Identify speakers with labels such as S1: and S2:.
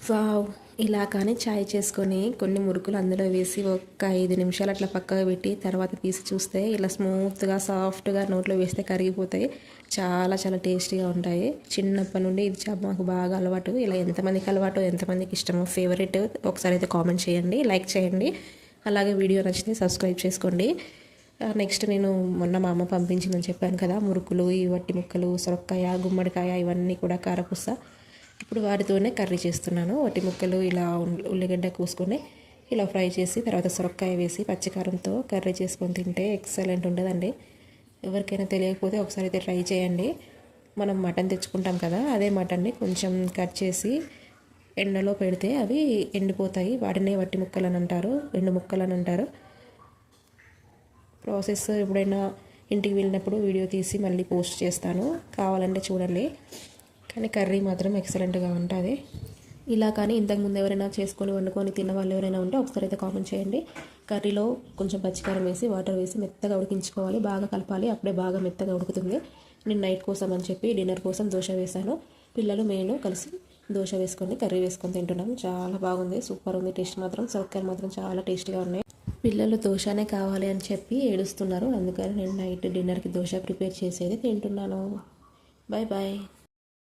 S1: Wow! ఇలా కానీ చాయ్ చేసుకొని కొన్ని మురుకులు అందులో వేసి ఒక 5 నిమిషాలు అట్లా పక్కకు పెట్టి తర్వాత తీసి చూస్తే ఇలా స్మూత్గా సాఫ్ట్గా నోట్లో వేస్తే కరిగిపోతాయి. చాలా చాలా టేస్టీగా ఉంటాయి. చిన్నప్పటి నుండి ఇది మాకు బాగా అలవాటు. ఇలా ఎంతమందికి అలవాటు, ఎంతమందికి ఇష్టమో, ఫేవరెట్ ఒకసారి అయితే కామెంట్ చేయండి, లైక్ చేయండి. అలాగే వీడియో నచ్చితే సబ్స్క్రైబ్ చేసుకోండి. నెక్స్ట్ నేను మొన్న మా అమ్మ పంపించిందని చెప్పాను కదా, మురుకులు, ఈ వట్టి ముక్కలు, సొరకాయ, గుమ్మడికాయ ఇవన్నీ కూడా కారపూస. ఇప్పుడు వాటితోనే కర్రీ చేస్తున్నాను. వట్టి ముక్కలు ఇలా ఉల్లిగడ్డ కోసుకొని ఇలా ఫ్రై చేసి తర్వాత సొరకాయ వేసి పచ్చికారంతో కర్రీ చేసుకొని తింటే ఎక్సలెంట్ ఉంటుందండి. ఎవరికైనా తెలియకపోతే ఒకసారి అయితే ట్రై చేయండి. మనం మటన్ తెచ్చుకుంటాం కదా, అదే మటన్ని కొంచెం కట్ చేసి ఎండలో పెడితే అవి ఎండిపోతాయి. వాటినే వట్టి ముక్కలు అని అంటారు, ఎండు ముక్కలు అని అంటారు. ప్రాసెస్ ఎప్పుడైనా ఇంటికి వెళ్ళినప్పుడు వీడియో తీసి మళ్ళీ పోస్ట్ చేస్తాను, కావాలంటే చూడండి. కానీ కర్రీ మాత్రం ఎక్సలెంట్గా ఉంటుంది. ఇలా కానీ ఇంతకుముందు ఎవరైనా చేసుకొని వండుకొని తిన్న వాళ్ళు ఎవరైనా ఉంటే ఒకసారి అయితే కామెంట్ చేయండి. కర్రీలో కొంచెం పచ్చికారం వేసి వాటర్ వేసి మెత్తగా ఉడికించుకోవాలి, బాగా కలపాలి, అప్పుడే బాగా మెత్తగా ఉడుకుతుంది. నేను నైట్ కోసం అని చెప్పి డిన్నర్ కోసం దోశ వేశాను. పిల్లలు నేను కలిసి దోశ వేసుకొని కర్రీ వేసుకొని తింటున్నాం. చాలా బాగుంది, సూపర్ ఉంది. టేస్ట్ మాత్రం సొరకాయలు మాత్రం చాలా టేస్ట్గా ఉన్నాయి. పిల్లలు దోశనే కావాలి అని చెప్పి ఏడుస్తున్నారు, అందుకని నేను నైట్ డిన్నర్కి దోశ ప్రిపేర్ చేసేది తింటున్నాను. Bye bye.